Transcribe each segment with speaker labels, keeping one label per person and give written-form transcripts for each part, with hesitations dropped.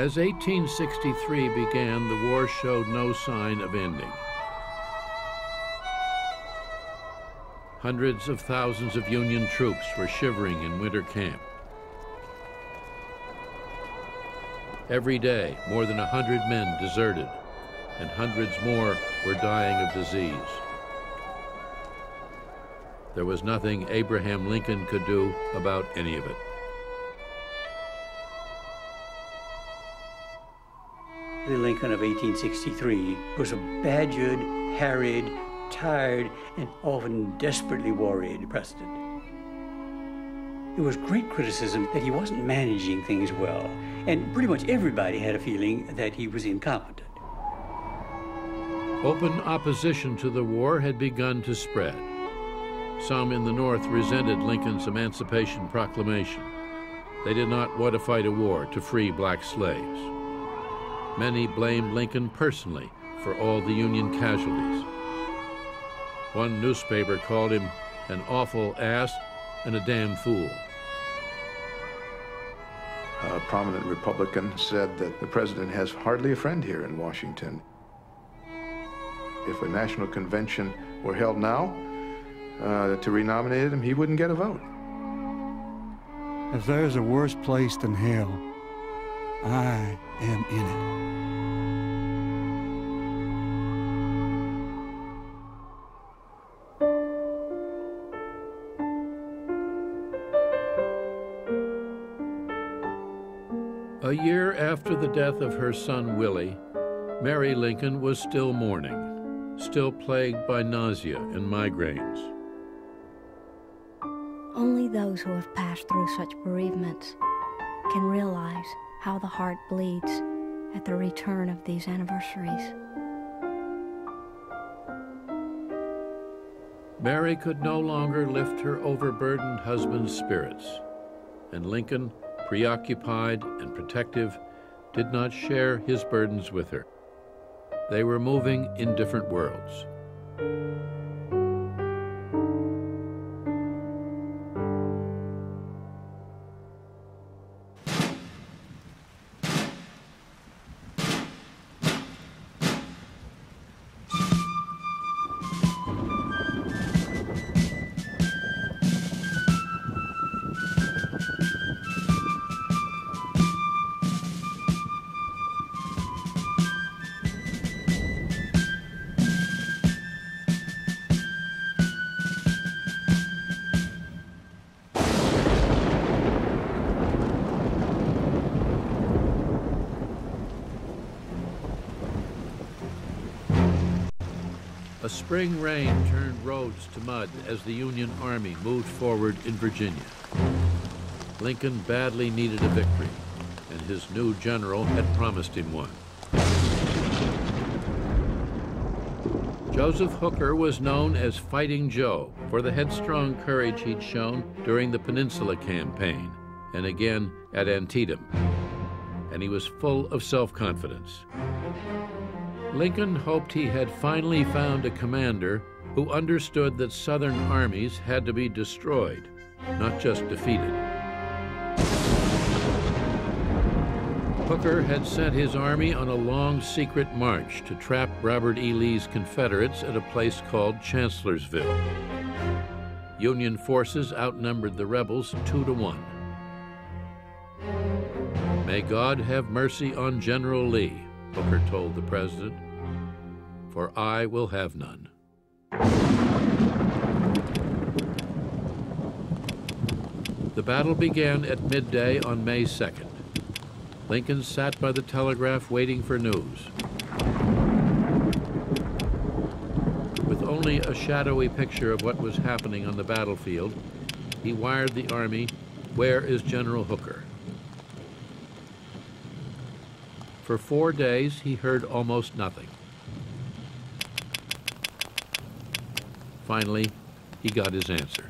Speaker 1: As 1863 began, the war showed no sign of ending. Hundreds of thousands of Union troops were shivering in winter camp. Every day, more than 100 men deserted, and hundreds more were dying of disease. There was nothing Abraham Lincoln could do about any of it.
Speaker 2: The Lincoln of 1863 was a badgered, harried, tired, and often desperately worried president. There was great criticism that he wasn't managing things well, and pretty much everybody had a feeling that he was incompetent.
Speaker 1: Open opposition to the war had begun to spread. Some in the North resented Lincoln's Emancipation Proclamation. They did not want to fight a war to free black slaves. Many blamed Lincoln personally for all the Union casualties. One newspaper called him an awful ass and a damn fool.
Speaker 3: A prominent Republican said that the president has hardly a friend here in Washington. If a national convention were held now to renominate him, he wouldn't get a vote.
Speaker 4: If there's a worse place than hell, I am in it.
Speaker 1: A year after the death of her son Willie, Mary Lincoln was still mourning, still plagued by nausea and migraines.
Speaker 5: Only those who have passed through such bereavements can realize how the heart bleeds at the return of these anniversaries.
Speaker 1: Mary could no longer lift her overburdened husband's spirits, and Lincoln, preoccupied and protective, did not share his burdens with her. They were moving in different worlds. A spring rain turned roads to mud as the Union Army moved forward in Virginia. Lincoln badly needed a victory, and his new general had promised him one. Joseph Hooker was known as Fighting Joe for the headstrong courage he'd shown during the Peninsula Campaign and again at Antietam, and he was full of self-confidence. Lincoln hoped he had finally found a commander who understood that Southern armies had to be destroyed, not just defeated. Hooker had sent his army on a long secret march to trap Robert E. Lee's Confederates at a place called Chancellorsville. Union forces outnumbered the rebels 2-1. "May God have mercy on General Lee," Hooker told the president, "for I will have none." The battle began at midday on May 2nd. Lincoln sat by the telegraph waiting for news. With only a shadowy picture of what was happening on the battlefield, he wired the army, "Where is General Hooker?" For 4 days, he heard almost nothing. Finally, he got his answer.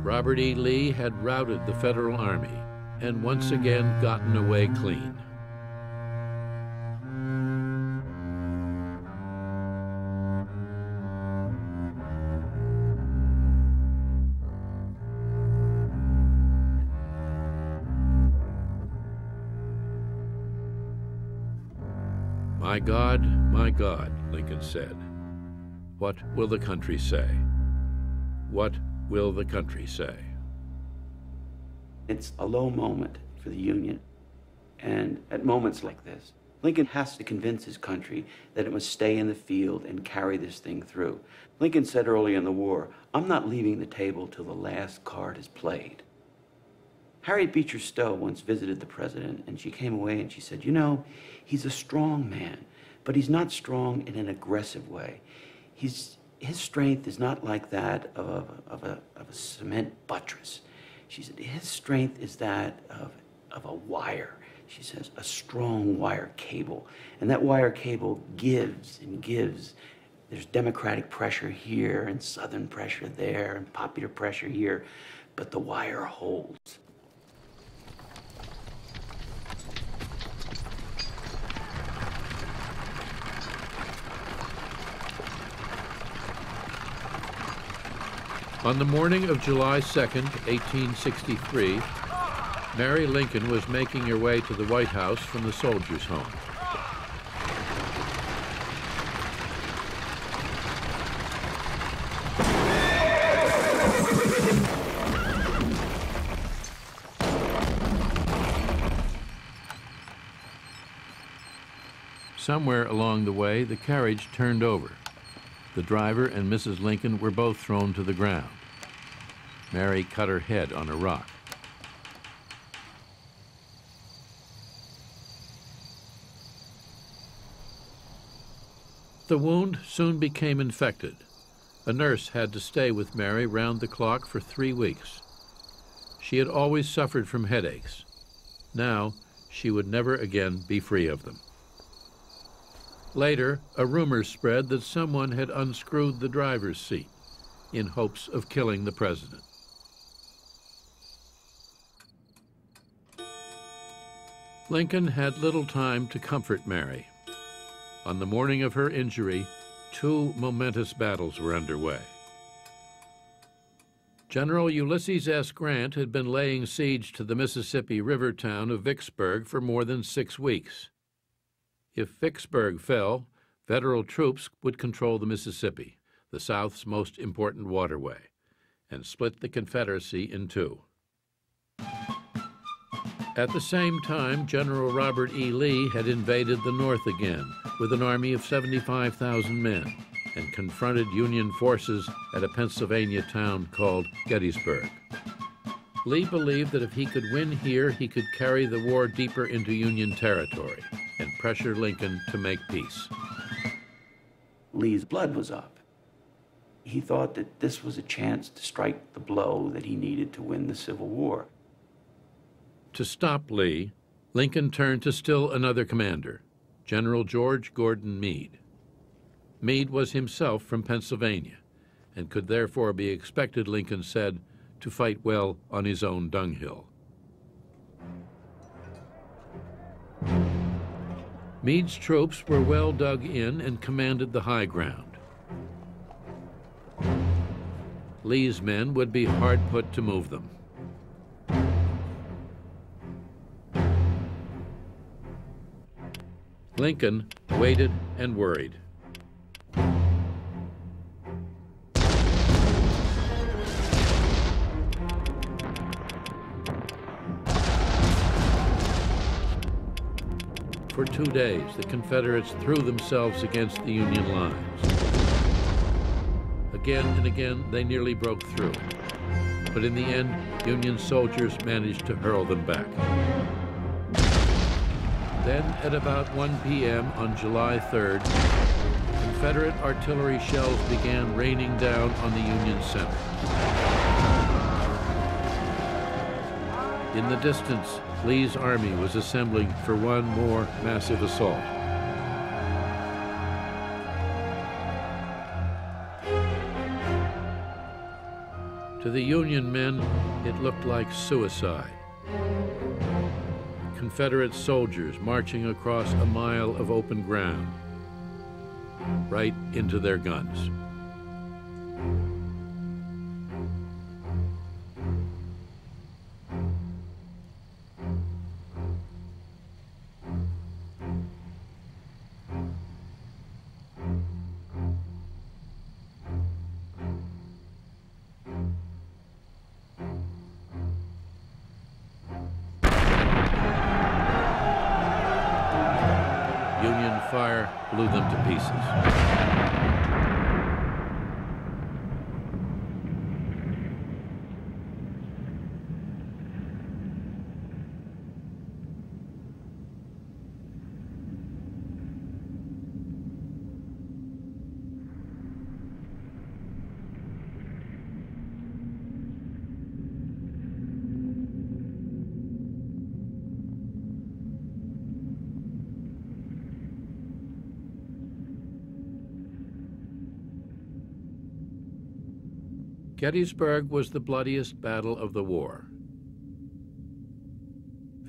Speaker 1: Robert E. Lee had routed the Federal Army and once again gotten away clean. my God, Lincoln said, what will the country say? What will the country say?
Speaker 6: It's a low moment for the Union. And at moments like this, Lincoln has to convince his country that it must stay in the field and carry this thing through. Lincoln said early in the war, "I'm not leaving the table till the last card is played." Harriet Beecher Stowe once visited the president, and she came away and she said, "You know, he's a strong man, but he's not strong in an aggressive way. His strength is not like that of a cement buttress." She said, "His strength is that of a wire." She says, "A strong wire cable. And that wire cable gives and gives. There's Democratic pressure here and Southern pressure there and popular pressure here, but the wire holds."
Speaker 1: On the morning of July 2nd, 1863, Mary Lincoln was making her way to the White House from the Soldiers' Home. Somewhere along the way, the carriage turned over. The driver and Mrs. Lincoln were both thrown to the ground. Mary cut her head on a rock. The wound soon became infected. A nurse had to stay with Mary round the clock for 3 weeks. She had always suffered from headaches. Now, she would never again be free of them. Later, a rumor spread that someone had unscrewed the driver's seat in hopes of killing the president. Lincoln had little time to comfort Mary. On the morning of her injury, 2 momentous battles were underway. General Ulysses S. Grant had been laying siege to the Mississippi River town of Vicksburg for more than 6 weeks. If Vicksburg fell, Federal troops would control the Mississippi, the South's most important waterway, and split the Confederacy in 2. At the same time, General Robert E. Lee had invaded the North again with an army of 75,000 men and confronted Union forces at a Pennsylvania town called Gettysburg. Lee believed that if he could win here, he could carry the war deeper into Union territory and pressure Lincoln to make peace.
Speaker 6: Lee's blood was up. He thought that this was a chance to strike the blow that he needed to win the Civil War.
Speaker 1: To stop Lee, Lincoln turned to still another commander, General George Gordon Meade. Meade was himself from Pennsylvania and could therefore be expected, Lincoln said, to fight well on his own dunghill. Meade's troops were well dug in and commanded the high ground. Lee's men would be hard put to move them. Lincoln waited and worried. For 2 days, the Confederates threw themselves against the Union lines. Again and again, they nearly broke through. But in the end, Union soldiers managed to hurl them back. Then, at about 1 p.m. on July 3rd, Confederate artillery shells began raining down on the Union center. In the distance, Lee's army was assembling for one more massive assault. To the Union men, it looked like suicide. Confederate soldiers marching across a mile of open ground, right into their guns. fire blew them to pieces. Gettysburg was the bloodiest battle of the war.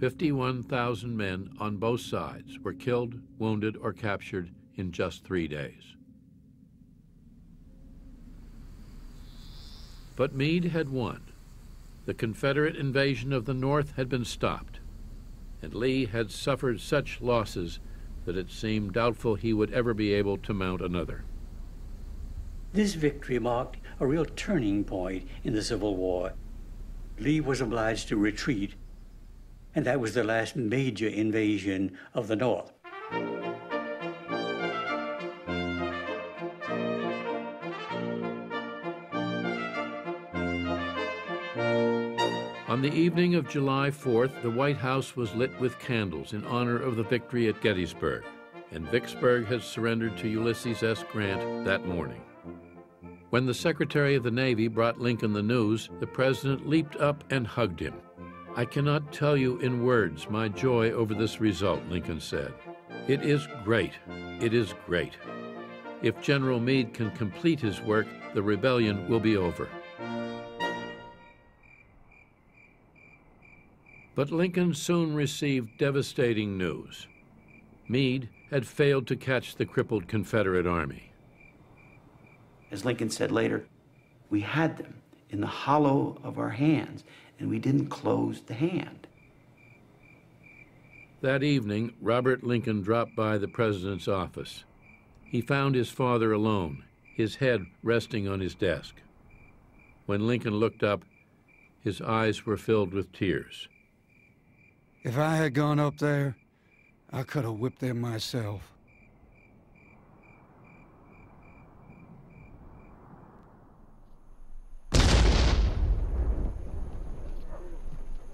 Speaker 1: 51,000 men on both sides were killed, wounded, or captured in just 3 days. But Meade had won. The Confederate invasion of the North had been stopped, and Lee had suffered such losses that it seemed doubtful he would ever be able to mount another.
Speaker 2: This victory marked a real turning point in the Civil War. Lee was obliged to retreat, and that was the last major invasion of the North.
Speaker 1: On the evening of July 4th, the White House was lit with candles in honor of the victory at Gettysburg, and Vicksburg had surrendered to Ulysses S. Grant that morning. When the Secretary of the Navy brought Lincoln the news, the President leaped up and hugged him. "I cannot tell you in words my joy over this result," Lincoln said. "It is great. It is great. If General Meade can complete his work, the rebellion will be over." But Lincoln soon received devastating news. Meade had failed to catch the crippled Confederate army.
Speaker 6: As Lincoln said later, we had them in the hollow of our hands, and we didn't close the hand.
Speaker 1: That evening, Robert Lincoln dropped by the president's office. He found his father alone, his head resting on his desk. When Lincoln looked up, his eyes were filled with tears.
Speaker 4: If I had gone up there, I could have whipped them myself.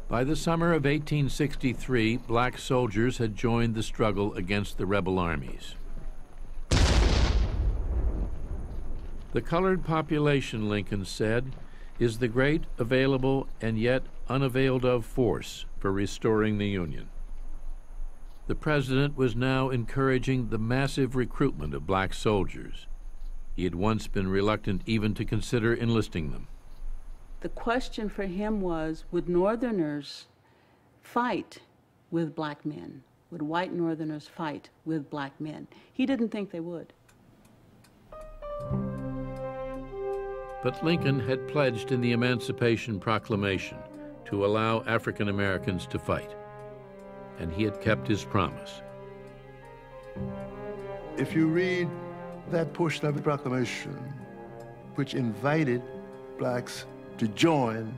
Speaker 1: By the summer of 1863, black soldiers had joined the struggle against the rebel armies. The colored population, Lincoln said, is the great available and yet unavailed of force for restoring the Union. The president was now encouraging the massive recruitment of black soldiers. He had once been reluctant even to consider enlisting them.
Speaker 7: The question for him was, would Northerners fight with black men? Would white Northerners fight with black men? He didn't think they would.
Speaker 1: But Lincoln had pledged in the Emancipation Proclamation to allow African Americans to fight, and he had kept his promise.
Speaker 8: If you read that portion of the proclamation, which invited blacks to join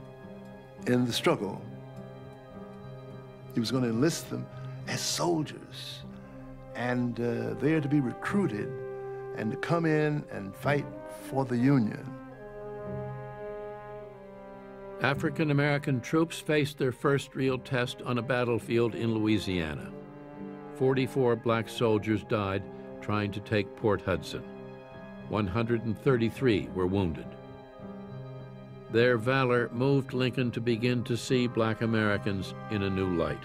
Speaker 8: in the struggle, he was going to enlist them as soldiers, and they are to be recruited and to come in and fight for the Union.
Speaker 1: African American troops faced their first real test on a battlefield in Louisiana. 44 black soldiers died trying to take Port Hudson. 133 were wounded. Their valor moved Lincoln to begin to see black Americans in a new light.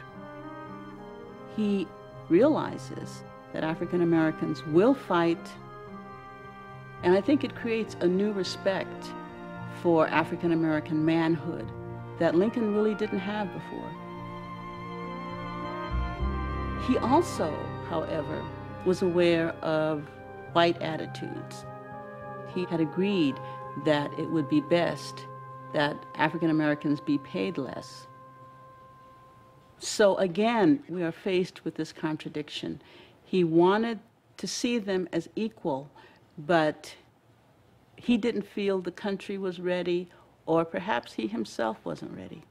Speaker 7: He realizes that African Americans will fight, and I think it creates a new respect for African American manhood that Lincoln really didn't have before. He also, however, was aware of white attitudes. He had agreed that it would be best that African Americans be paid less. So again, we are faced with this contradiction. He wanted to see them as equal, but he didn't feel the country was ready, or perhaps he himself wasn't ready.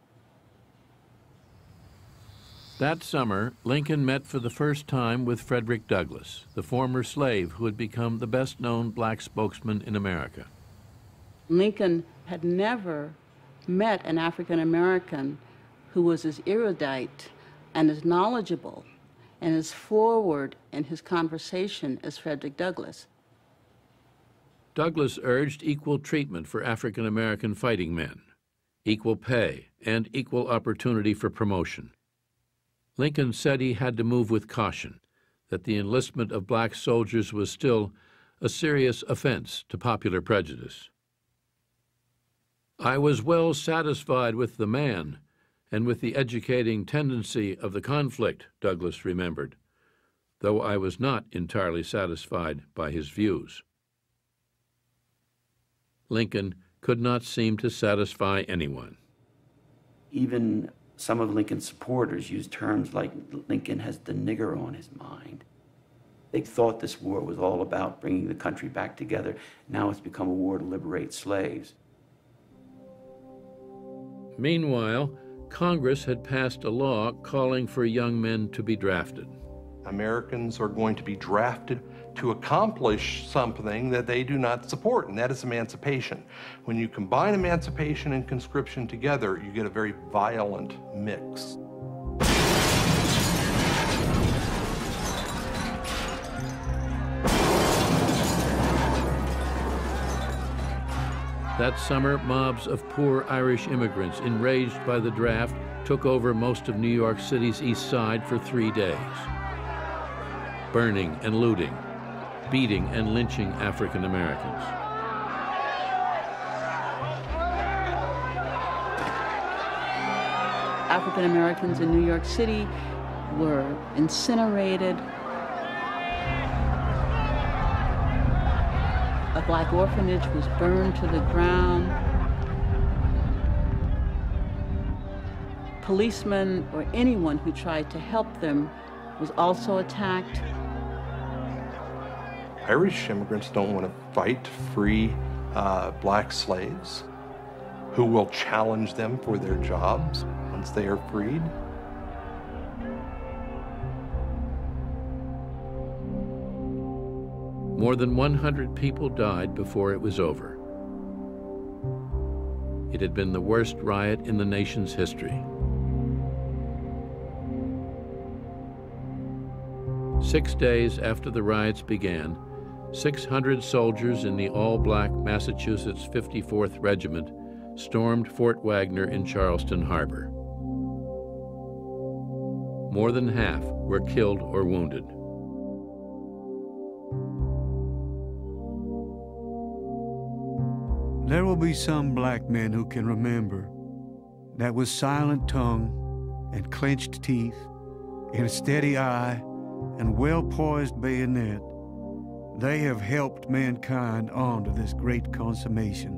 Speaker 1: That summer, Lincoln met for the first time with Frederick Douglass, the former slave who had become the best-known black spokesman in America.
Speaker 7: Lincoln had never met an African American who was as erudite and as knowledgeable and as forward in his conversation as Frederick Douglass.
Speaker 1: Douglass urged equal treatment for African American fighting men, equal pay, and equal opportunity for promotion. Lincoln said he had to move with caution, that the enlistment of black soldiers was still a serious offense to popular prejudice. I was well satisfied with the man and with the educating tendency of the conflict, Douglass remembered, though I was not entirely satisfied by his views. Lincoln could not seem to satisfy anyone.
Speaker 6: Even some of Lincoln's supporters used terms like Lincoln has the nigger on his mind. They thought this war was all about bringing the country back together. Now it's become a war to liberate slaves.
Speaker 1: Meanwhile, Congress had passed a law calling for young men to be drafted.
Speaker 9: Americans are going to be drafted to accomplish something that they do not support, and that is emancipation. When you combine emancipation and conscription together, you get a very violent mix.
Speaker 1: That summer, mobs of poor Irish immigrants, enraged by the draft, took over most of New York City's East Side for 3 days, burning and looting, beating and lynching African Americans.
Speaker 7: African Americans in New York City were incinerated. A black orphanage was burned to the ground. Policemen or anyone who tried to help them was also attacked.
Speaker 9: Irish immigrants don't want to fight to free black slaves who will challenge them for their jobs once they are freed.
Speaker 1: More than 100 people died before it was over. It had been the worst riot in the nation's history. 6 days after the riots began, 600 soldiers in the all-black Massachusetts 54th Regiment stormed Fort Wagner in Charleston Harbor. More than half were killed or wounded.
Speaker 4: There will be some black men who can remember that with silent tongue and clenched teeth and a steady eye and well-poised bayonet, they have helped mankind on to this great consummation.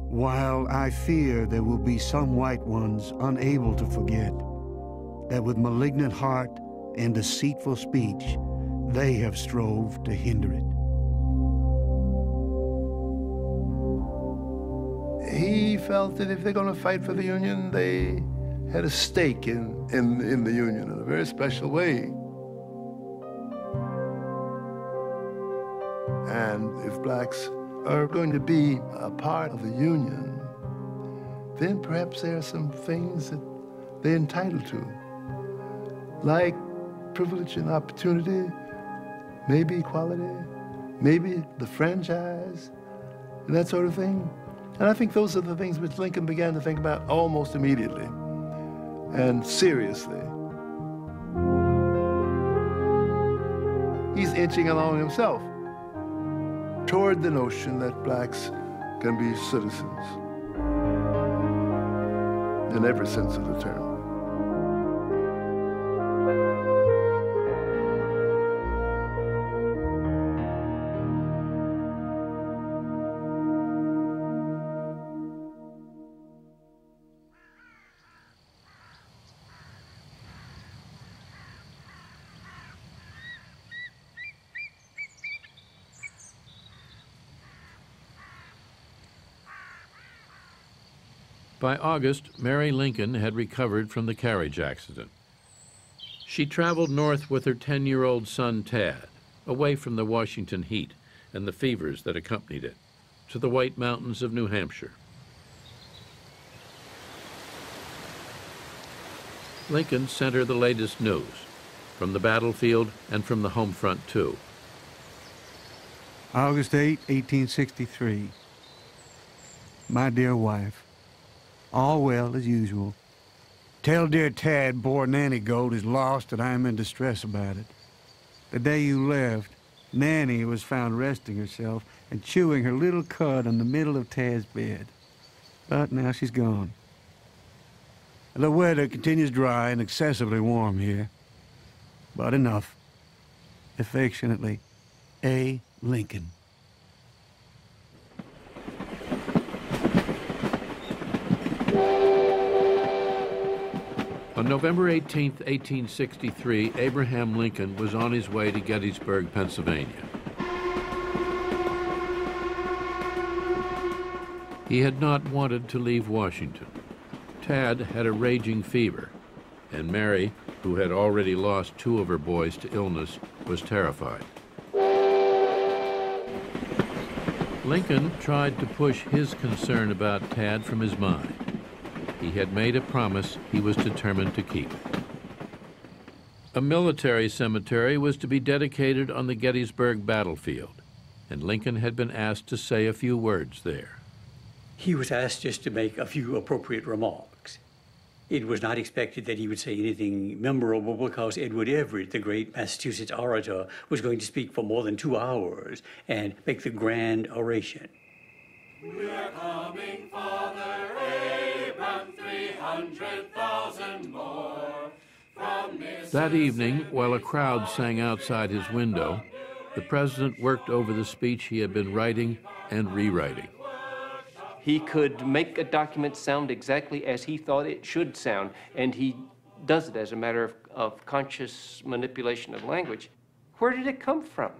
Speaker 4: While I fear there will be some white ones unable to forget that with malignant heart and deceitful speech, they have strove to hinder it.
Speaker 8: He felt that if they're going to fight for the Union, they had a stake in the Union in a very special way. And if blacks are going to be a part of the Union, then perhaps there are some things that they're entitled to, like privilege and opportunity, maybe equality, maybe the franchise, and that sort of thing. And I think those are the things which Lincoln began to think about almost immediately and seriously. He's inching along himself toward the notion that blacks can be citizens in every sense of the term.
Speaker 1: By August, Mary Lincoln had recovered from the carriage accident. She traveled north with her 10-year-old son, Tad, away from the Washington heat and the fevers that accompanied it, to the White Mountains of New Hampshire. Lincoln sent her the latest news, from the battlefield and from the home front, too.
Speaker 4: August 8, 1863. My dear wife, all well as usual. Tell dear Tad poor Nanny Gold is lost and I am in distress about it. The day you left, Nanny was found resting herself and chewing her little cud in the middle of Tad's bed. But now she's gone. The weather continues dry and excessively warm here. But enough. Affectionately, A. Lincoln.
Speaker 1: On November 18, 1863, Abraham Lincoln was on his way to Gettysburg, Pennsylvania. He had not wanted to leave Washington. Tad had a raging fever, and Mary, who had already lost 2 of her boys to illness, was terrified. Lincoln tried to push his concern about Tad from his mind. He had made a promise he was determined to keep. A military cemetery was to be dedicated on the Gettysburg battlefield, and Lincoln had been asked to say a few words there.
Speaker 2: He was asked just to make a few appropriate remarks. It was not expected that he would say anything memorable because Edward Everett, the great Massachusetts orator, was going to speak for more than 2 hours and make the grand oration.
Speaker 10: We're coming, Father Abraham, 300,000 more.
Speaker 1: That evening, while a crowd sang outside his window, the president worked over the speech he had been writing and rewriting.
Speaker 11: He could make a document sound exactly as he thought it should sound, and he does it as a matter of conscious manipulation of language. Where did it come from?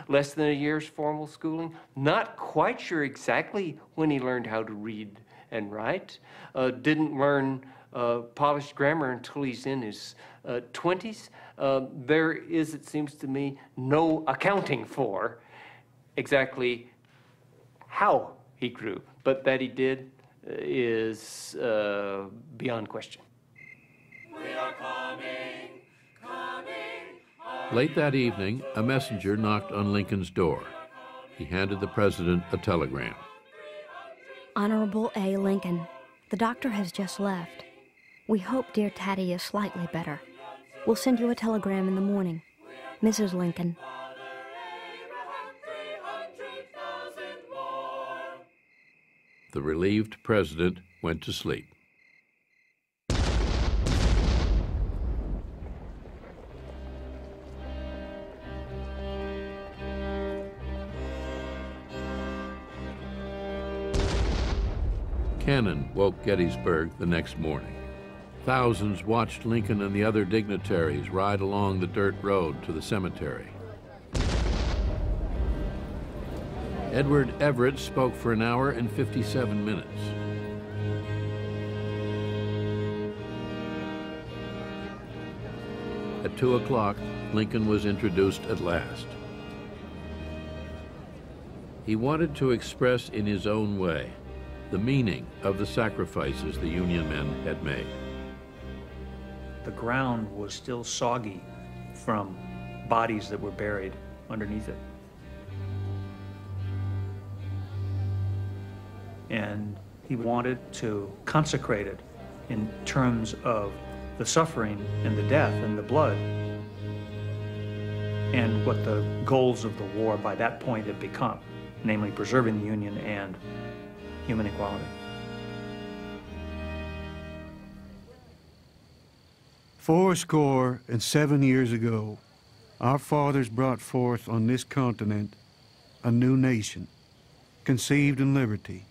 Speaker 11: Less than a year's formal schooling? Not quite sure exactly when he learned how to read and write. Didn't learn polished grammar until he's in his 20s. There is, it seems to me, no accounting for exactly how he grew. But that he did is beyond question.
Speaker 10: We are coming, coming.
Speaker 1: Late that evening, a messenger knocked on Lincoln's door. He handed the president a telegram.
Speaker 5: Honorable A. Lincoln, the doctor has just left. We hope dear Taddy is slightly better. We'll send you a telegram in the morning. Mrs. Lincoln.
Speaker 1: The relieved president went to sleep. Cannon woke Gettysburg the next morning. Thousands watched Lincoln and the other dignitaries ride along the dirt road to the cemetery. Edward Everett spoke for an hour and 57 minutes. At 2 o'clock, Lincoln was introduced at last. He wanted to express in his own way the meaning of the sacrifices the Union men had made.
Speaker 12: The ground was still soggy from bodies that were buried underneath it. And he wanted to consecrate it in terms of the suffering and the death and the blood and what the goals of the war by that point had become, namely preserving the Union and human equality.
Speaker 4: 77 years ago, our fathers brought forth on this continent a new nation, conceived in liberty,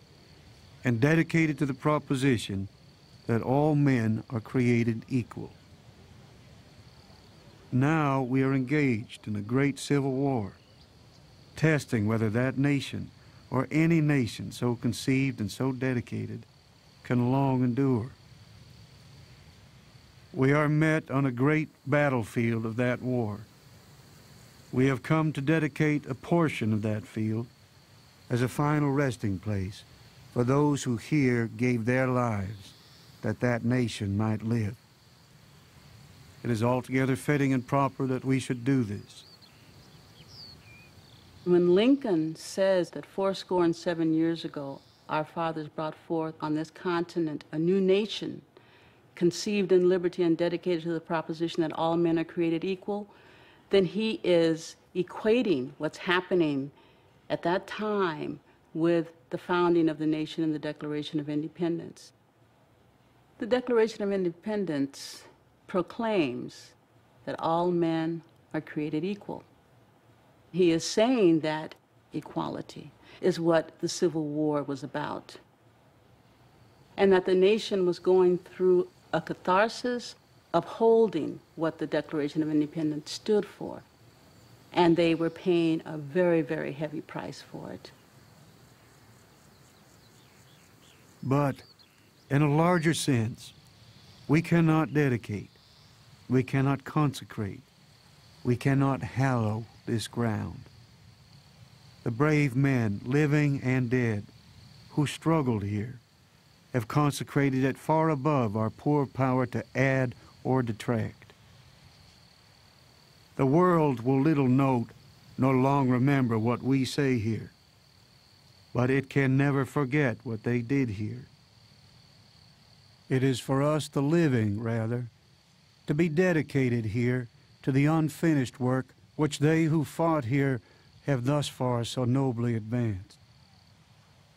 Speaker 4: and dedicated to the proposition that all men are created equal. Now we are engaged in a great civil war, testing whether that nation or any nation so conceived and so dedicated can long endure. We are met on a great battlefield of that war. We have come to dedicate a portion of that field as a final resting place for those who here gave their lives that that nation might live. It is altogether fitting and proper that we should do this.
Speaker 7: When Lincoln says that 77 years ago, our fathers brought forth on this continent a new nation, conceived in liberty and dedicated to the proposition that all men are created equal, then he is equating what's happening at that time with the founding of the nation and the Declaration of Independence. The Declaration of Independence proclaims that all men are created equal. He is saying that equality is what the Civil War was about, and that the nation was going through a catharsis upholding what the Declaration of Independence stood for, and they were paying a very, very heavy price for it.
Speaker 4: But in a larger sense, we cannot dedicate, we cannot consecrate, we cannot hallow this ground. The brave men, living and dead, who struggled here, have consecrated it far above our poor power to add or detract. The world will little note nor long remember what we say here, but it can never forget what they did here. It is for us, the living, rather, to be dedicated here to the unfinished work which they who fought here have thus far so nobly advanced.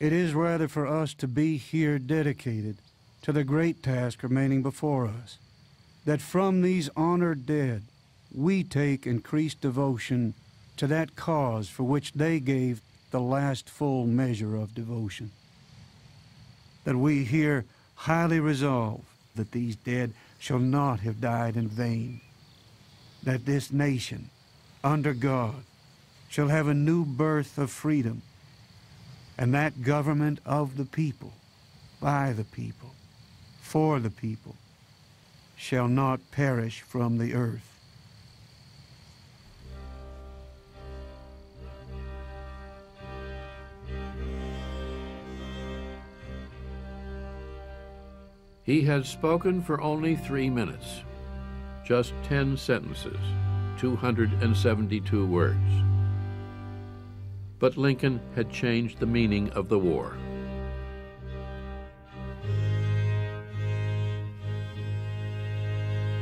Speaker 4: It is rather for us to be here dedicated to the great task remaining before us, that from these honored dead we take increased devotion to that cause for which they gave the last full measure of devotion. That we here highly resolve that these dead shall not have died in vain, that this nation, under God, shall have a new birth of freedom, and that government of the people, by the people, for the people, shall not perish from the earth.
Speaker 1: He had spoken for only 3 minutes, just 10 sentences, 272 words. But Lincoln had changed the meaning of the war.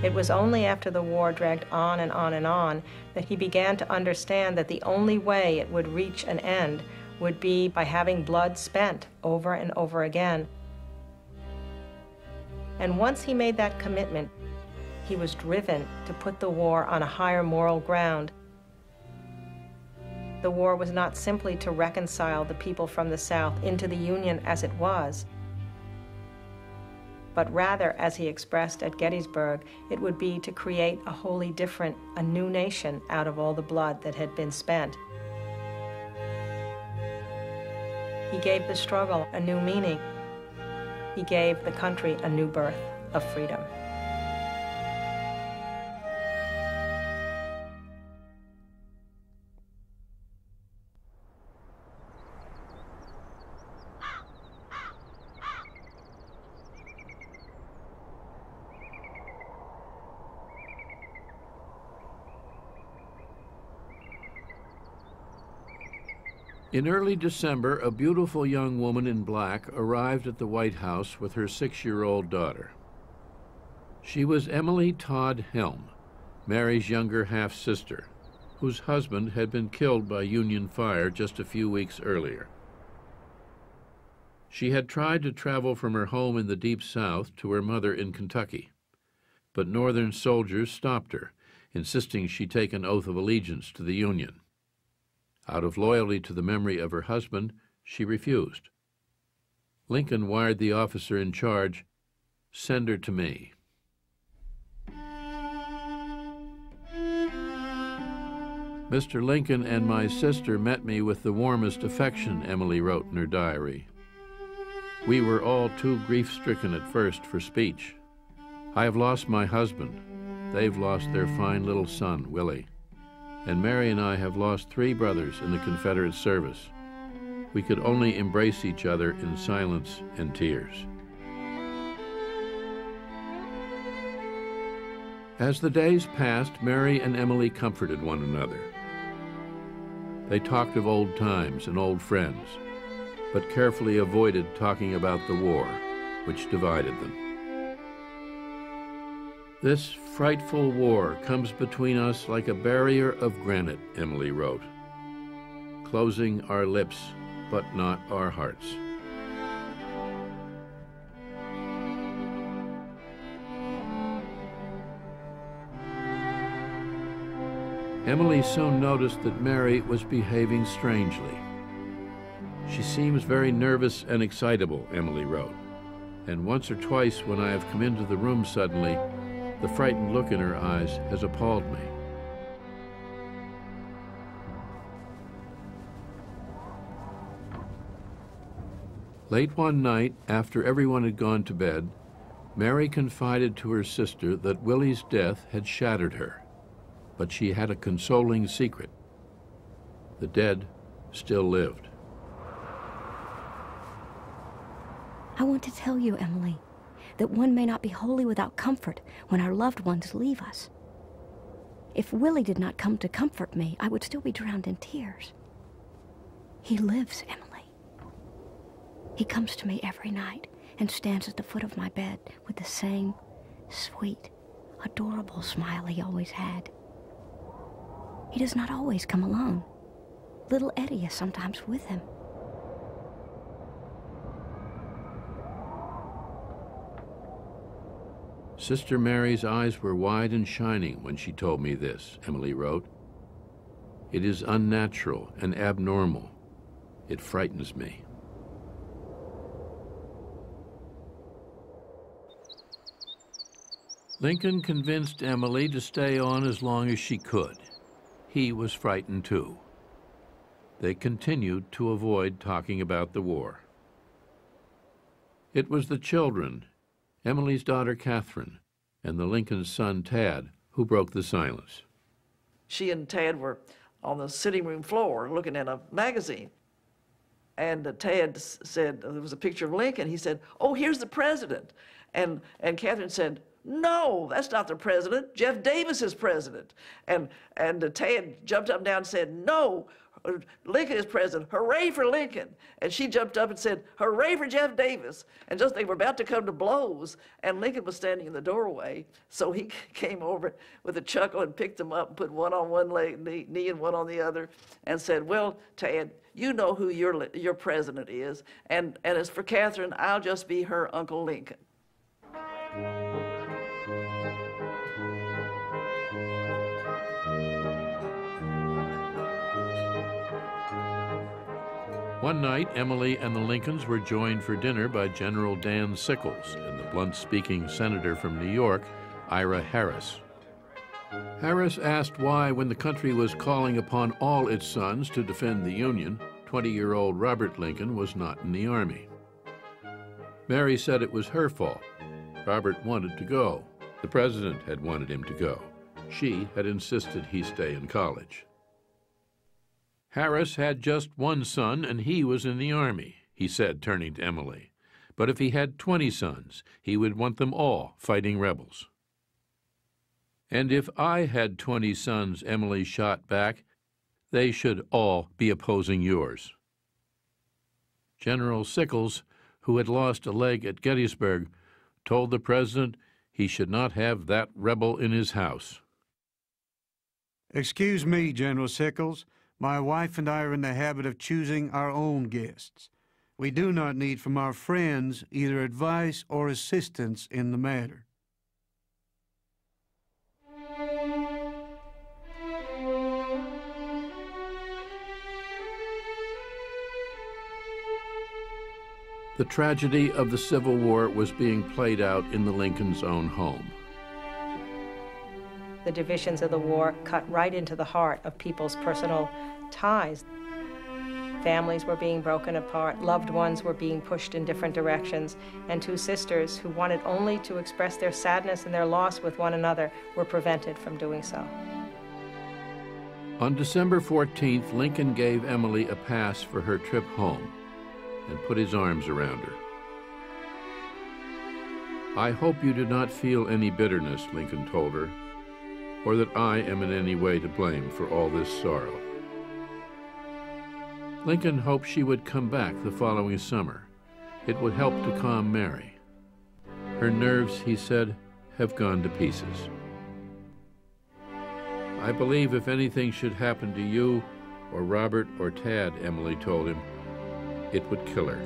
Speaker 13: It was only after the war dragged on and on and on that he began to understand that the only way it would reach an end would be by having blood spent over and over again. And once he made that commitment, he was driven to put the war on a higher moral ground. The war was not simply to reconcile the people from the South into the Union as it was, but rather, as he expressed at Gettysburg, it would be to create a wholly different, a new nation out of all the blood that had been spent. He gave the struggle a new meaning. He gave the country a new birth of freedom.
Speaker 1: In early December, a beautiful young woman in black arrived at the White House with her 6-year-old daughter. She was Emily Todd Helm, Mary's younger half-sister, whose husband had been killed by Union fire just a few weeks earlier. She had tried to travel from her home in the Deep South to her mother in Kentucky, but Northern soldiers stopped her, insisting she take an oath of allegiance to the Union. Out of loyalty to the memory of her husband, she refused. Lincoln wired the officer in charge, "Send her to me." Mr. Lincoln and my sister met me with the warmest affection, Emily wrote in her diary. We were all too grief-stricken at first for speech. I have lost my husband. They've lost their fine little son, Willie. And Mary and I have lost 3 brothers in the Confederate service. We could only embrace each other in silence and tears. As the days passed, Mary and Emily comforted one another. They talked of old times and old friends, but carefully avoided talking about the war, which divided them. This frightful war comes between us like a barrier of granite, Emily wrote, closing our lips, but not our hearts. Emily soon noticed that Mary was behaving strangely. She seems very nervous and excitable, Emily wrote, and once or twice when I have come into the room suddenly, the frightened look in her eyes has appalled me. Late one night, after everyone had gone to bed, Mary confided to her sister that Willie's death had shattered her, but she had a consoling secret. The dead still lived.
Speaker 5: I want to tell you, Emily, that one may not be wholly without comfort when our loved ones leave us. If Willie did not come to comfort me, I would still be drowned in tears. He lives, Emily. He comes to me every night and stands at the foot of my bed with the same sweet, adorable smile he always had. He does not always come alone. Little Eddie is sometimes with him.
Speaker 1: Sister Mary's eyes were wide and shining when she told me this, Emily wrote. It is unnatural and abnormal. It frightens me. Lincoln convinced Emily to stay on as long as she could. He was frightened too. They continued to avoid talking about the war. It was the children, Emily's daughter Catherine, and the Lincoln's son Tad, who broke the silence.
Speaker 14: She and Tad were on the sitting room floor looking at a magazine. And Tad said, there was a picture of Lincoln. He said, "Oh, here's the president." And Catherine said, "No, that's not the president. Jeff Davis is president." And Tad jumped up and down and said, "No, Lincoln is president. Hooray for Lincoln." And she jumped up and said, "Hooray for Jeff Davis." And just they were about to come to blows, and Lincoln was standing in the doorway. So he came over with a chuckle and picked them up and put one on one leg, knee and one on the other, and said, "Well, Tad, you know who your president is. And as for Catherine, I'll just be her Uncle Lincoln."
Speaker 1: One night, Emily and the Lincolns were joined for dinner by General Dan Sickles and the blunt-speaking senator from New York, Ira Harris. Harris asked why, when the country was calling upon all its sons to defend the Union, 20-year-old Robert Lincoln was not in the Army. Mary said it was her fault. Robert wanted to go. The president had wanted him to go. She had insisted he stay in college. Harris had just one son, and he was in the Army, he said, turning to Emily. But if he had 20 sons, he would want them all fighting rebels. And if I had 20 sons, Emily shot back, they should all be opposing yours. General Sickles, who had lost a leg at Gettysburg, told the president he should not have that rebel in his house.
Speaker 4: Excuse me, General Sickles. My wife and I are in the habit of choosing our own guests. We do not need from our friends either advice or assistance in the matter.
Speaker 1: The tragedy of the Civil War was being played out in the Lincolns' own home.
Speaker 13: The divisions of the war cut right into the heart of people's personal ties. Families were being broken apart, loved ones were being pushed in different directions, and two sisters who wanted only to express their sadness and their loss with one another were prevented from doing so.
Speaker 1: On December 14th, Lincoln gave Emily a pass for her trip home and put his arms around her. "I hope you do not feel any bitterness," Lincoln told her, "or that I am in any way to blame for all this sorrow." Lincoln hoped she would come back the following summer. It would help to calm Mary. Her nerves, he said, have gone to pieces. "I believe if anything should happen to you or Robert or Tad," Emily told him, "it would kill her."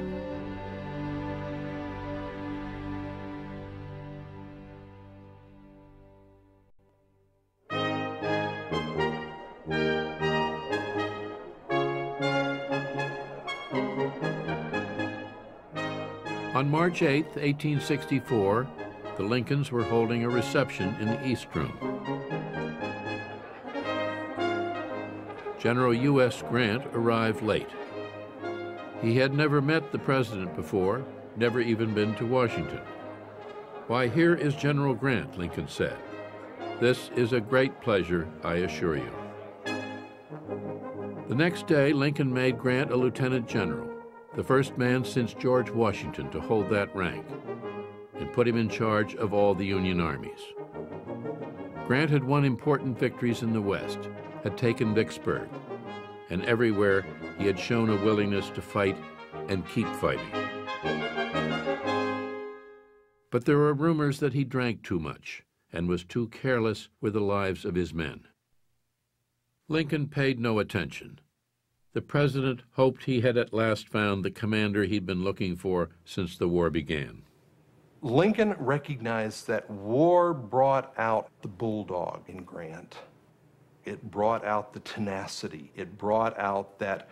Speaker 1: On March 8, 1864, the Lincolns were holding a reception in the East Room. General U.S. Grant arrived late. He had never met the president before, never even been to Washington. "Why, here is General Grant," Lincoln said. "This is a great pleasure, I assure you." The next day, Lincoln made Grant a lieutenant general, the first man since George Washington to hold that rank, and put him in charge of all the Union armies. Grant had won important victories in the West, had taken Vicksburg, and everywhere he had shown a willingness to fight and keep fighting. But there were rumors that he drank too much and was too careless with the lives of his men. Lincoln paid no attention. The president hoped he had at last found the commander he'd been looking for since the war began.
Speaker 9: Lincoln recognized that war brought out the bulldog in Grant. It brought out the tenacity. It brought out that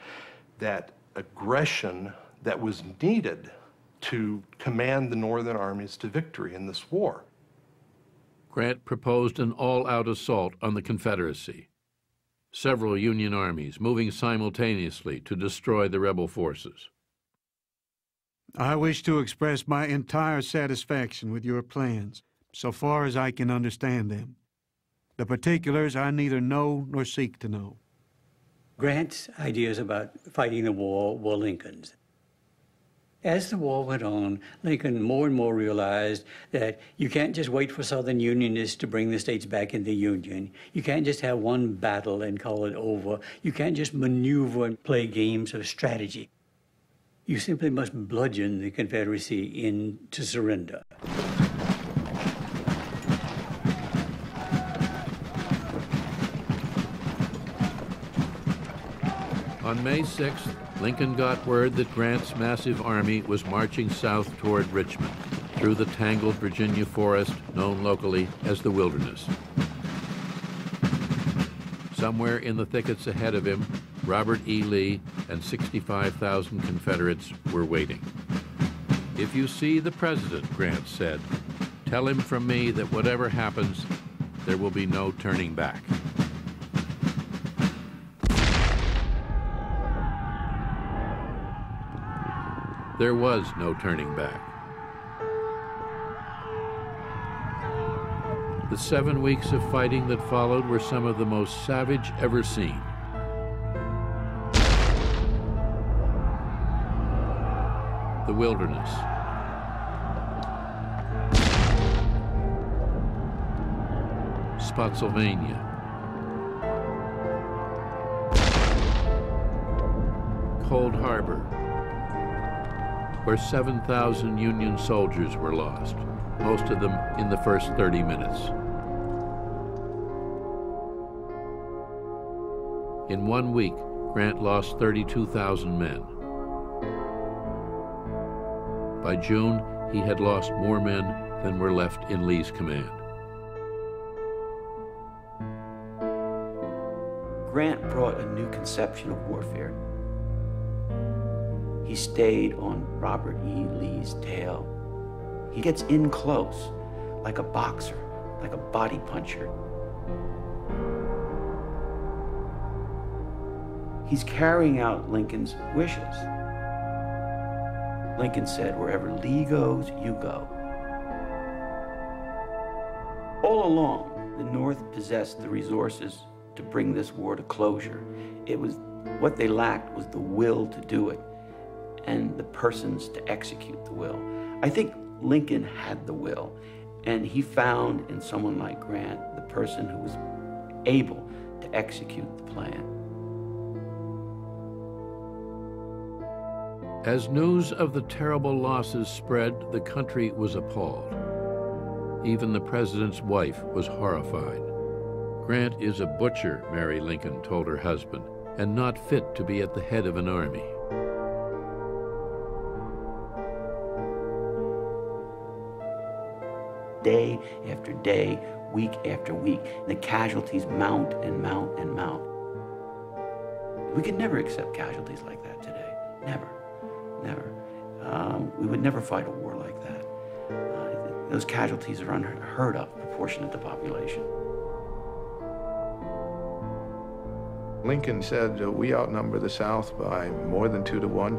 Speaker 9: aggression that was needed to command the Northern armies to victory in this war.
Speaker 1: Grant proposed an all-out assault on the Confederacy. Several Union armies moving simultaneously to destroy the rebel forces.
Speaker 4: "I wish to express my entire satisfaction with your plans, so far as I can understand them. The particulars I neither know nor seek to know."
Speaker 2: Grant's ideas about fighting the war were Lincoln's. As the war went on, Lincoln more and more realized that you can't just wait for Southern Unionists to bring the states back in the Union. You can't just have one battle and call it over. You can't just maneuver and play games of strategy. You simply must bludgeon the Confederacy into surrender.
Speaker 1: On May 6th, Lincoln got word that Grant's massive army was marching south toward Richmond, through the tangled Virginia forest known locally as the Wilderness. Somewhere in the thickets ahead of him, Robert E. Lee and 65,000 Confederates were waiting. "If you see the president," Grant said, "tell him from me that whatever happens, there will be no turning back." There was no turning back. The 7 weeks of fighting that followed were some of the most savage ever seen. The Wilderness. Spotsylvania. Cold Harbor, where 7,000 Union soldiers were lost, most of them in the first 30 minutes. In 1 week, Grant lost 32,000 men. By June, he had lost more men than were left in Lee's command.
Speaker 6: Grant brought a new conception of warfare. He stayed on Robert E. Lee's tail. He gets in close, like a boxer, like a body puncher. He's carrying out Lincoln's wishes. Lincoln said, wherever Lee goes, you go. All along, the North possessed the resources to bring this war to closure. What they lacked was the will to do it and the persons to execute the will. I think Lincoln had the will, and he found in someone like Grant the person who was able to execute the plan.
Speaker 1: As news of the terrible losses spread, the country was appalled. Even the president's wife was horrified. Grant is a butcher, Mary Lincoln told her husband, and not fit to be at the head of an army.
Speaker 6: Day after day, week after week, the casualties mount and mount and mount. We could never accept casualties like that today. Never, never. We would never fight a war like that. Those casualties are unheard of, proportionate to population.
Speaker 3: Lincoln said, we outnumber the South by more than 2 to 1.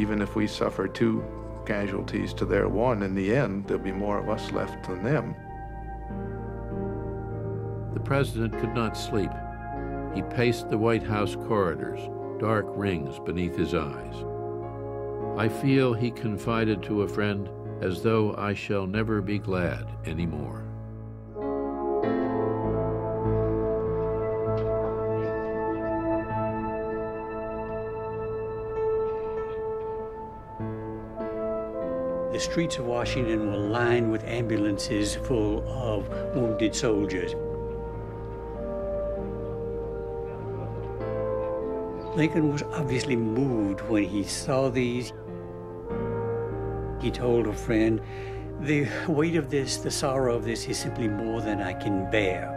Speaker 3: Even if we suffer 2 casualties to their 1, in the end, there'll be more of us left than them.
Speaker 1: The president could not sleep. He paced the White House corridors, dark rings beneath his eyes. I feel, he confided to a friend, as though I shall never be glad anymore.
Speaker 2: The streets of Washington were lined with ambulances full of wounded soldiers. Lincoln was obviously moved when he saw these. He told a friend, the weight of this, the sorrow of this is simply more than I can bear.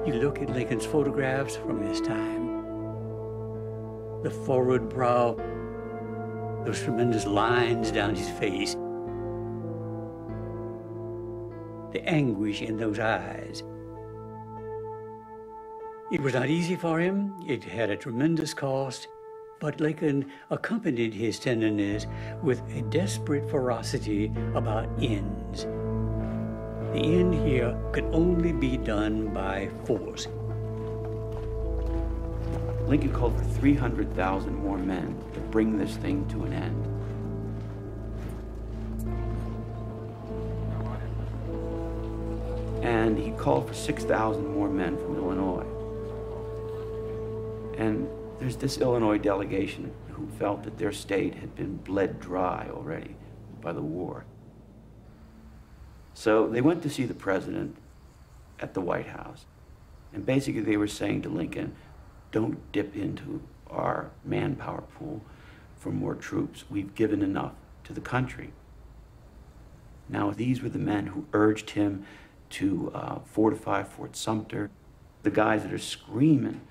Speaker 2: You look at Lincoln's photographs from this time, the forward brow, those tremendous lines down his face, the anguish in those eyes. It was not easy for him. It had a tremendous cost, but Lincoln accompanied his tenderness with a desperate ferocity about ends. The end here could only be done by force.
Speaker 6: Lincoln called for 300,000 more men to bring this thing to an end. And he called for 6,000 more men from Illinois. And there's this Illinois delegation who felt that their state had been bled dry already by the war. So they went to see the president at the White House. And basically they were saying to Lincoln, don't dip into our manpower pool for more troops. We've given enough to the country. Now, these were the men who urged him to fortify Fort Sumter, the guys that are screaming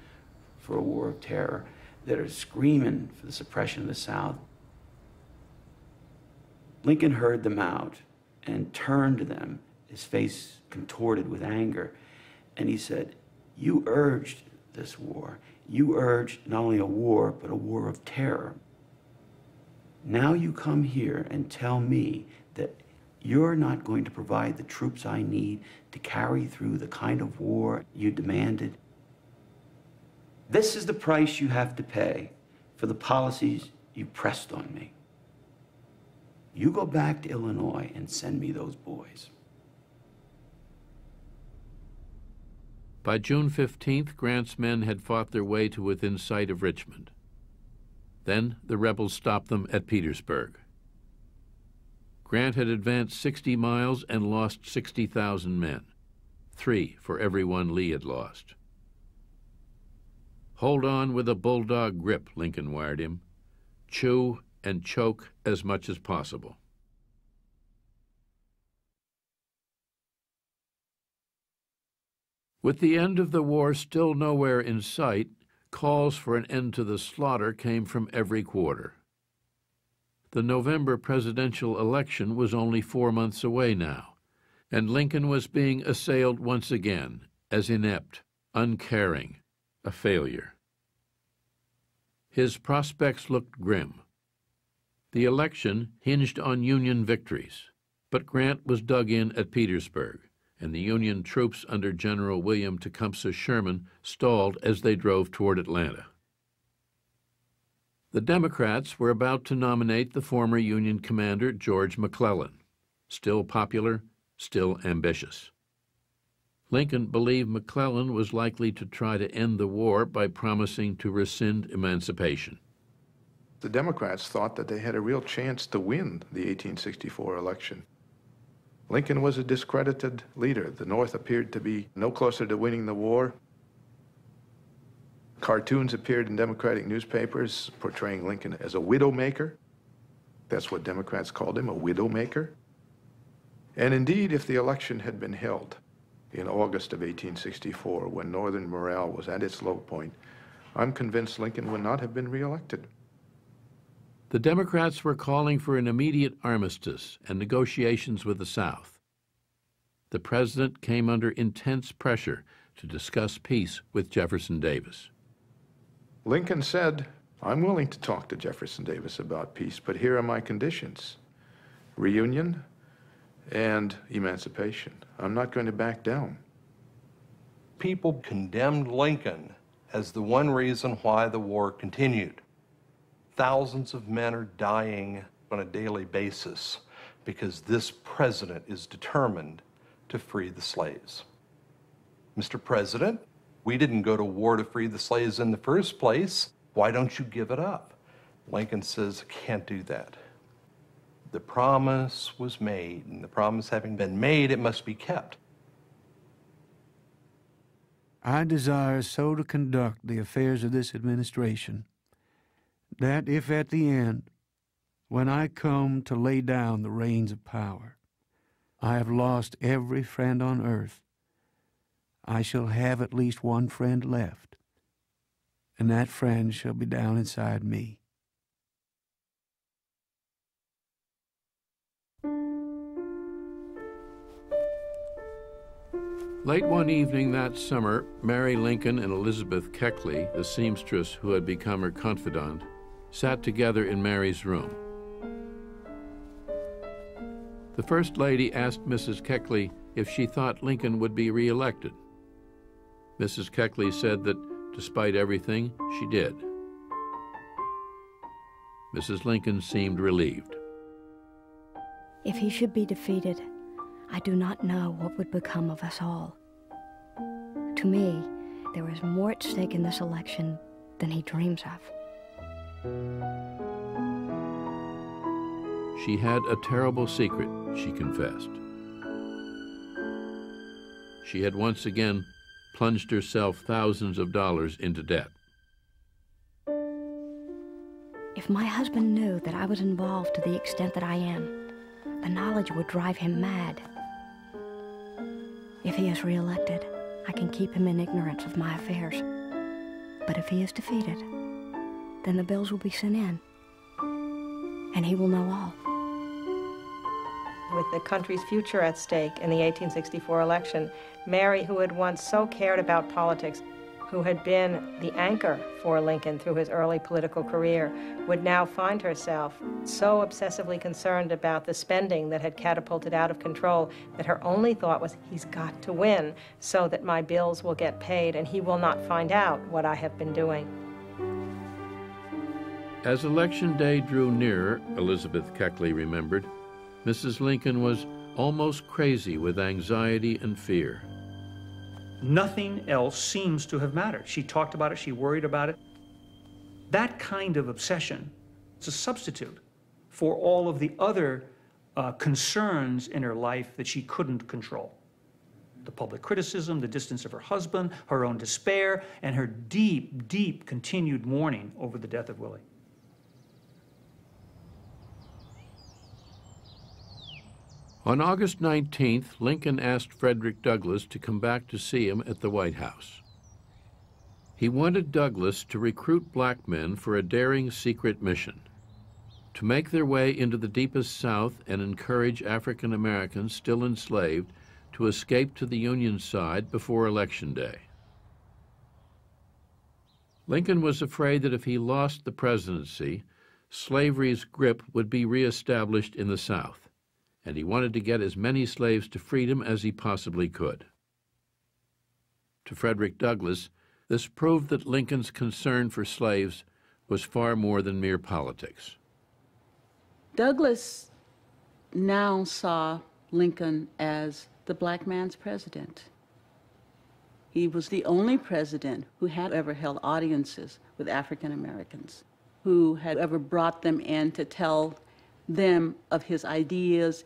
Speaker 6: for a war of terror, that are screaming for the suppression of the South. Lincoln heard them out and turned to them, his face contorted with anger, and he said, you urged this war. You urged not only a war, but a war of terror. Now you come here and tell me that you're not going to provide the troops I need to carry through the kind of war you demanded. This is the price you have to pay for the policies you pressed on me. You go back to Illinois and send me those boys.
Speaker 1: By June 15th, Grant's men had fought their way to within sight of Richmond. Then the rebels stopped them at Petersburg. Grant had advanced 60 miles and lost 60,000 men, 3 for every one Lee had lost. Hold on with a bulldog grip, Lincoln wired him. Chew and choke as much as possible. With the end of the war still nowhere in sight, calls for an end to the slaughter came from every quarter. The November presidential election was only 4 months away now, and Lincoln was being assailed once again as inept, uncaring, a failure. His prospects looked grim. The election hinged on Union victories, but Grant was dug in at Petersburg, and the Union troops under General William Tecumseh Sherman stalled as they drove toward Atlanta. The Democrats were about to nominate the former Union commander George McClellan, still popular, still ambitious. Lincoln believed McClellan was likely to try to end the war by promising to rescind emancipation.
Speaker 3: The Democrats thought that they had a real chance to win the 1864 election. Lincoln was a discredited leader. The North appeared to be no closer to winning the war. Cartoons appeared in Democratic newspapers portraying Lincoln as a widow-maker. That's what Democrats called him, a widow-maker. And indeed, if the election had been held in August of 1864, when Northern morale was at its low point, I'm convinced Lincoln would not have been reelected.
Speaker 1: The Democrats were calling for an immediate armistice and negotiations with the South. The president came under intense pressure to discuss peace with Jefferson Davis.
Speaker 3: Lincoln said, I'm willing to talk to Jefferson Davis about peace, but here are my conditions: reunion and emancipation. I'm not going to back down.
Speaker 9: People condemned Lincoln as the one reason why the war continued. Thousands of men are dying on a daily basis because this president is determined to free the slaves. Mr. President, we didn't go to war to free the slaves in the first place. Why don't you give it up? Lincoln says, I can't do that. The promise was made, and the promise having been made, it must be kept.
Speaker 4: I desire so to conduct the affairs of this administration that if at the end, when I come to lay down the reins of power, I have lost every friend on earth, I shall have at least one friend left, and that friend shall be down inside me.
Speaker 1: Late one evening that summer, Mary Lincoln and Elizabeth Keckley, the seamstress who had become her confidant, sat together in Mary's room. The First Lady asked Mrs. Keckley if she thought Lincoln would be reelected. Mrs. Keckley said that, despite everything, she did. Mrs. Lincoln seemed relieved.
Speaker 5: If he should be defeated, I do not know what would become of us all. To me, there is more at stake in this election than he dreams of.
Speaker 1: She had a terrible secret, she confessed. She had once again plunged herself thousands of dollars into debt.
Speaker 5: If my husband knew that I was involved to the extent that I am, the knowledge would drive him mad. If he is reelected, I can keep him in ignorance of my affairs. But if he is defeated, then the bills will be sent in, and he will know all.
Speaker 13: With the country's future at stake in the 1864 election, Mary, who had once so cared about politics, who had been the anchor for Lincoln through his early political career, would now find herself so obsessively concerned about the spending that had catapulted out of control that her only thought was, he's got to win so that my bills will get paid and he will not find out what I have been doing.
Speaker 1: As Election Day drew nearer, Elizabeth Keckley remembered, Mrs. Lincoln was almost crazy with anxiety and fear.
Speaker 12: Nothing else seems to have mattered. She talked about it, she worried about it. That kind of obsession is a substitute for all of the other concerns in her life that she couldn't control. The public criticism, the distance of her husband, her own despair, and her deep, deep continued mourning over the death of Willie.
Speaker 1: On August 19th, Lincoln asked Frederick Douglass to come back to see him at the White House. He wanted Douglass to recruit black men for a daring secret mission, to make their way into the deepest South and encourage African Americans still enslaved to escape to the Union side before Election Day. Lincoln was afraid that if he lost the presidency, slavery's grip would be reestablished in the South, and he wanted to get as many slaves to freedom as he possibly could. To Frederick Douglass, this proved that Lincoln's concern for slaves was far more than mere politics.
Speaker 7: Douglass now saw Lincoln as the black man's president. He was the only president who had ever held audiences with African Americans, who had ever brought them in to tell them of his ideas.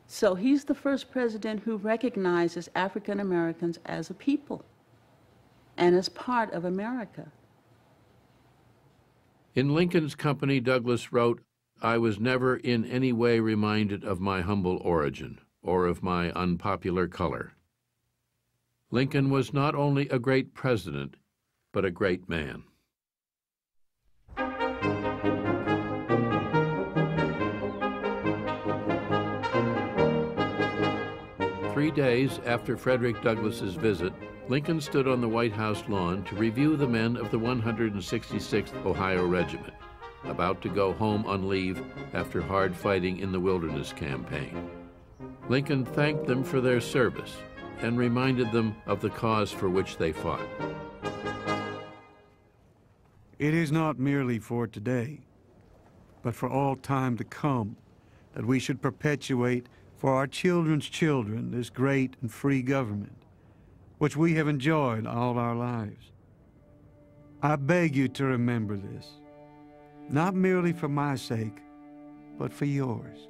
Speaker 7: So he's the first president who recognizes African Americans as a people and as part of America.
Speaker 1: In Lincoln's company, Douglass wrote, "I was never in any way reminded of my humble origin or of my unpopular color." Lincoln was not only a great president, but a great man. Three days after Frederick Douglass's visit, Lincoln stood on the White House lawn to review the men of the 166th Ohio Regiment, about to go home on leave after hard fighting in the Wilderness Campaign. Lincoln thanked them for their service and reminded them of the cause for which they fought.
Speaker 4: It is not merely for today, but for all time to come, that we should perpetuate for our children's children this great and free government, which we have enjoyed all our lives. I beg you to remember this, not merely for my sake, but for yours.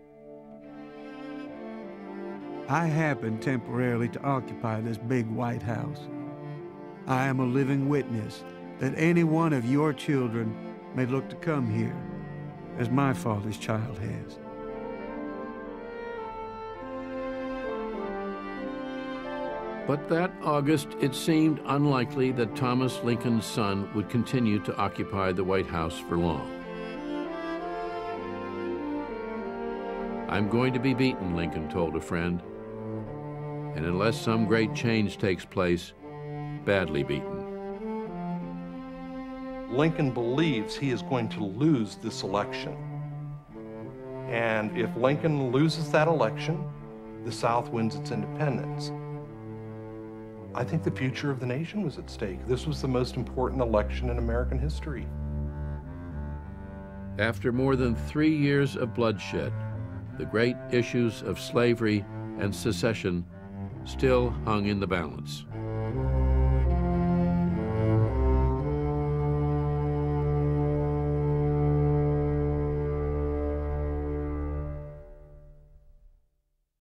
Speaker 4: I happen temporarily to occupy this big White House. I am a living witness that any one of your children may look to come here, as my father's child has.
Speaker 1: But that August, it seemed unlikely that Thomas Lincoln's son would continue to occupy the White House for long. "I'm going to be beaten," Lincoln told a friend, "and unless some great change takes place, badly beaten."
Speaker 9: Lincoln believes he is going to lose this election. And if Lincoln loses that election, the South wins its independence. I think the future of the nation was at stake. This was the most important election in American history.
Speaker 1: After more than 3 years of bloodshed, the great issues of slavery and secession still hung in the balance.